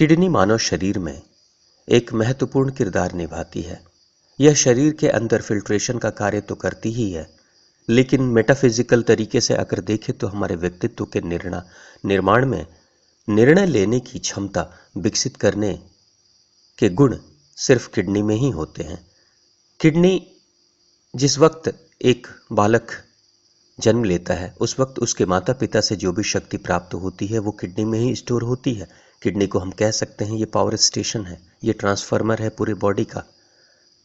Kidney मानव शरीर में एक महत्वपूर्ण किरदार निभाती है। यह शरीर के अंदर फिल्ट्रेशन का कार्य तो करती ही है, लेकिन मेटाफिजिकल तरीके से अगर देखें तो हमारे व्यक्तित्व के निर्माण में निर्णय लेने की क्षमता विकसित करने के गुण सिर्फ किडनी में ही होते हैं। किडनी जिस वक्त एक बालक जन्म लेता है उस वक्त उसके माता पिता से जो भी शक्ति प्राप्त होती है वो किडनी में ही स्टोर होती है। किडनी को हम कह सकते हैं ये पावर स्टेशन है, ये ट्रांसफार्मर है पूरी बॉडी का।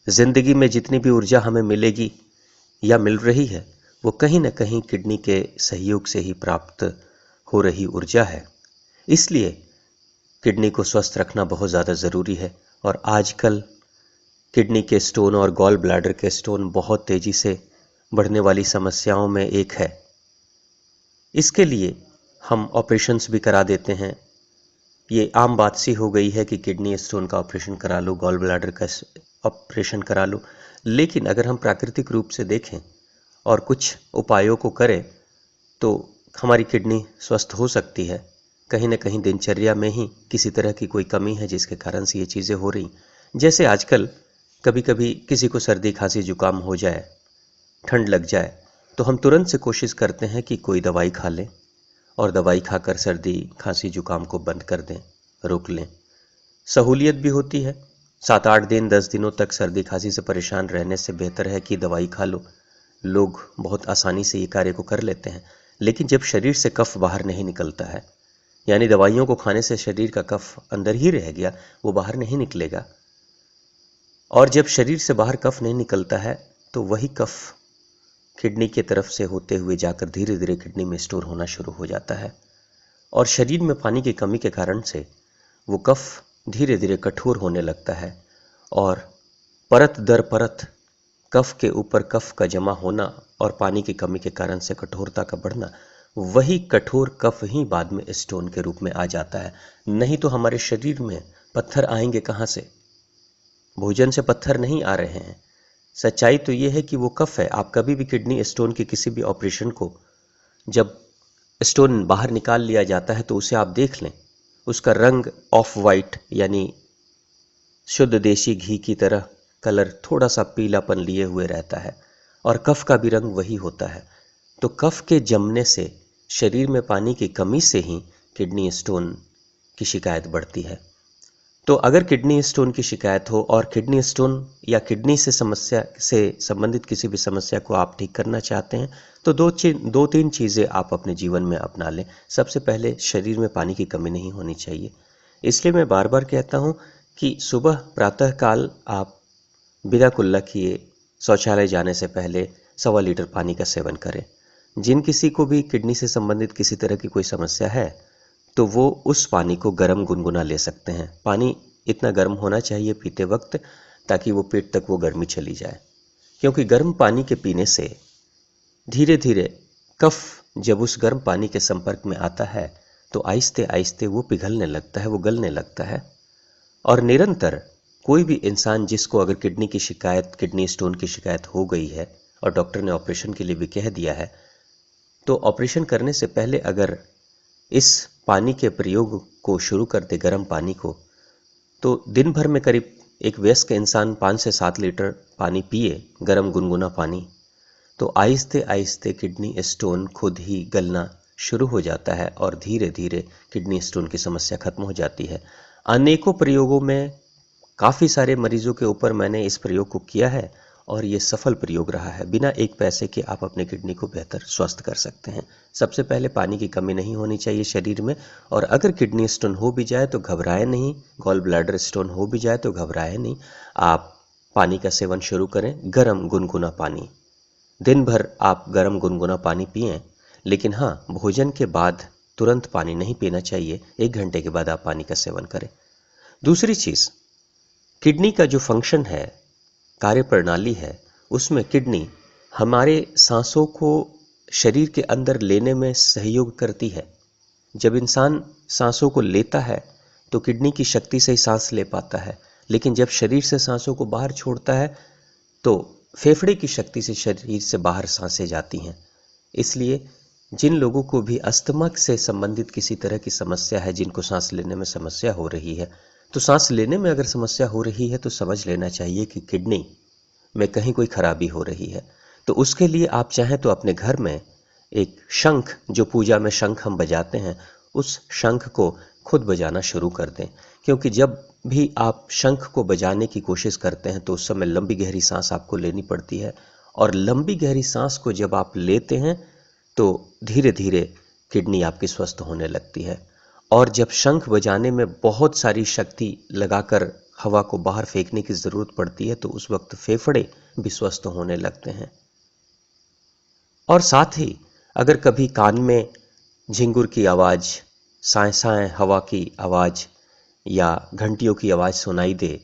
जिंदगी में जितनी भी ऊर्जा हमें मिलेगी या मिल रही है वो कहीं ना कहीं किडनी के सहयोग से ही प्राप्त हो रही ऊर्जा है। इसलिए किडनी को स्वस्थ रखना बहुत ज़्यादा ज़रूरी है। और आजकल किडनी के स्टोन और गॉल ब्लैडर के स्टोन बहुत तेज़ी से बढ़ने वाली समस्याओं में एक है। इसके लिए हम ऑपरेशंस भी करा देते हैं। ये आम बात सी हो गई है कि किडनी स्टोन का ऑपरेशन करा लो, गॉल ब्लैडर का ऑपरेशन करा लो। लेकिन अगर हम प्राकृतिक रूप से देखें और कुछ उपायों को करें तो हमारी किडनी स्वस्थ हो सकती है। कहीं ना कहीं दिनचर्या में ही किसी तरह की कोई कमी है जिसके कारण से ये चीज़ें हो रही। जैसे आजकल कभी कभी किसी को सर्दी खांसी जुकाम हो जाए, ठंड लग जाए, तो हम तुरंत से कोशिश करते हैं कि कोई दवाई खा लें और दवाई खाकर सर्दी खांसी जुकाम को बंद कर दें, रोक लें। सहूलियत भी होती है। 7-8 दिन 10 दिनों तक सर्दी खांसी से परेशान रहने से बेहतर है कि दवाई खा लो। लोग बहुत आसानी से ये कार्य को कर लेते हैं। लेकिन जब शरीर से कफ बाहर नहीं निकलता है, यानी दवाइयों को खाने से शरीर का कफ अंदर ही रह गया, वो बाहर नहीं निकलेगा। और जब शरीर से बाहर कफ नहीं निकलता है तो वही कफ किडनी की तरफ से होते हुए जाकर धीरे धीरे किडनी में स्टोर होना शुरू हो जाता है। और शरीर में पानी की कमी के कारण से वो कफ धीरे धीरे कठोर होने लगता है और परत दर परत कफ के ऊपर कफ का जमा होना और पानी की कमी के कारण से कठोरता का बढ़ना, वही कठोर कफ ही बाद में स्टोन के रूप में आ जाता है। नहीं तो हमारे शरीर में पत्थर आएंगे कहाँ से? भोजन से पत्थर नहीं आ रहे हैं। सच्चाई तो ये है कि वो कफ है। आप कभी भी किडनी स्टोन के किसी भी ऑपरेशन को जब स्टोन बाहर निकाल लिया जाता है तो उसे आप देख लें, उसका रंग ऑफ वाइट यानी शुद्ध देसी घी की तरह कलर थोड़ा सा पीलापन लिए हुए रहता है और कफ का भी रंग वही होता है। तो कफ के जमने से शरीर में पानी की कमी से ही किडनी स्टोन की शिकायत बढ़ती है। तो अगर किडनी स्टोन की शिकायत हो और किडनी स्टोन या किडनी से समस्या से संबंधित किसी भी समस्या को आप ठीक करना चाहते हैं तो दो तीन चीज़ें आप अपने जीवन में अपना लें। सबसे पहले, शरीर में पानी की कमी नहीं होनी चाहिए। इसलिए मैं बार बार कहता हूं कि सुबह प्रातःकाल आप बिना कुल्ला किए शौचालय जाने से पहले 1.25 लीटर पानी का सेवन करें। जिन किसी को भी किडनी से संबंधित किसी तरह की कोई समस्या है तो वो उस पानी को गर्म गुनगुना ले सकते हैं। पानी इतना गर्म होना चाहिए पीते वक्त ताकि वो पेट तक वो गर्मी चली जाए, क्योंकि गर्म पानी के पीने से धीरे धीरे कफ जब उस गर्म पानी के संपर्क में आता है तो आहिस्ते आहिस्ते वो पिघलने लगता है, वो गलने लगता है। और निरंतर कोई भी इंसान जिसको अगर किडनी की शिकायत, किडनी स्टोन की शिकायत हो गई है और डॉक्टर ने ऑपरेशन के लिए भी कह दिया है, तो ऑपरेशन करने से पहले अगर इस पानी के प्रयोग को शुरू कर दे, गर्म पानी को, तो दिन भर में करीब एक वयस्क इंसान 5 से 7 लीटर पानी पिए, गर्म गुनगुना पानी, तो आहिस्ते आहिस्ते किडनी स्टोन खुद ही गलना शुरू हो जाता है और धीरे धीरे किडनी स्टोन की समस्या खत्म हो जाती है। अनेकों प्रयोगों में काफ़ी सारे मरीजों के ऊपर मैंने इस प्रयोग को किया है और ये सफल प्रयोग रहा है। बिना एक पैसे के आप अपने किडनी को बेहतर स्वस्थ कर सकते हैं। सबसे पहले पानी की कमी नहीं होनी चाहिए शरीर में, और अगर किडनी स्टोन हो भी जाए तो घबराए नहीं, गॉल ब्लैडर स्टोन हो भी जाए तो घबराए नहीं। आप पानी का सेवन शुरू करें, गरम गुनगुना पानी। दिन भर आप गरम गुनगुना पानी पिएं, लेकिन हाँ, भोजन के बाद तुरंत पानी नहीं पीना चाहिए। 1 घंटे के बाद आप पानी का सेवन करें। दूसरी चीज़, किडनी का जो फंक्शन है, कार्य प्रणाली है, उसमें किडनी हमारे सांसों को शरीर के अंदर लेने में सहयोग करती है। जब इंसान सांसों को लेता है तो किडनी की शक्ति से ही सांस ले पाता है, लेकिन जब शरीर से सांसों को बाहर छोड़ता है तो फेफड़े की शक्ति से शरीर से बाहर सांसें जाती हैं। इसलिए जिन लोगों को भी अस्थमा से संबंधित किसी तरह की समस्या है, जिनको सांस लेने में समस्या हो रही है, तो सांस लेने में अगर समस्या हो रही है तो समझ लेना चाहिए कि किडनी में कहीं कोई खराबी हो रही है। तो उसके लिए आप चाहें तो अपने घर में एक शंख, जो पूजा में शंख हम बजाते हैं, उस शंख को खुद बजाना शुरू कर दें। क्योंकि जब भी आप शंख को बजाने की कोशिश करते हैं तो उस समय लंबी गहरी सांस आपको लेनी पड़ती है, और लंबी गहरी सांस को जब आप लेते हैं तो धीरे धीरे किडनी आपकी स्वस्थ होने लगती है। और जब शंख बजाने में बहुत सारी शक्ति लगाकर हवा को बाहर फेंकने की ज़रूरत पड़ती है तो उस वक्त फेफड़े भी स्वस्थ होने लगते हैं। और साथ ही अगर कभी कान में झिंगुर की आवाज़, साए साए हवा की आवाज़ या घंटियों की आवाज़ सुनाई दे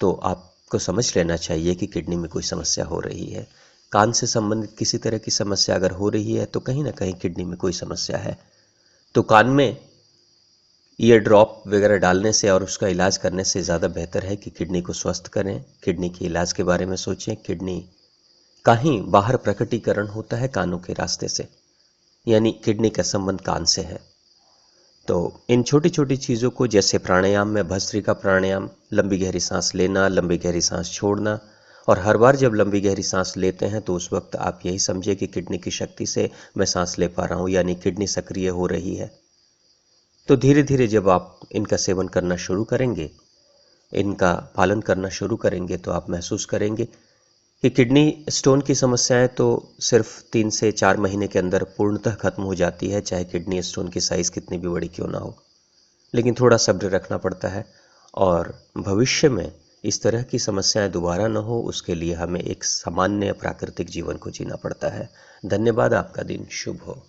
तो आपको समझ लेना चाहिए कि किडनी में कोई समस्या हो रही है। कान से संबंधित किसी तरह की समस्या अगर हो रही है तो कहीं ना कहीं किडनी में कोई समस्या है। तो कान में ईयर ड्रॉप वगैरह डालने से और उसका इलाज करने से ज़्यादा बेहतर है कि किडनी को स्वस्थ करें, किडनी के इलाज के बारे में सोचें। किडनी का ही बाहर प्रकटीकरण होता है कानों के रास्ते से, यानी किडनी का संबंध कान से है। तो इन छोटी छोटी चीज़ों को, जैसे प्राणायाम में भस्त्रिका प्राणायाम, लंबी गहरी सांस लेना, लंबी गहरी सांस छोड़ना, और हर बार जब लंबी गहरी सांस लेते हैं तो उस वक्त आप यही समझे कि किडनी की शक्ति से मैं सांस ले पा रहा हूँ, यानी किडनी सक्रिय हो रही है। तो धीरे धीरे जब आप इनका सेवन करना शुरू करेंगे, इनका पालन करना शुरू करेंगे, तो आप महसूस करेंगे कि किडनी स्टोन की समस्याएं तो सिर्फ 3 से 4 महीने के अंदर पूर्णतः खत्म हो जाती है, चाहे किडनी स्टोन की साइज़ कितनी भी बड़ी क्यों ना हो। लेकिन थोड़ा सब्र रखना पड़ता है, और भविष्य में इस तरह की समस्याएं दोबारा न हो उसके लिए हमें एक सामान्य प्राकृतिक जीवन को जीना पड़ता है। धन्यवाद। आपका दिन शुभ हो।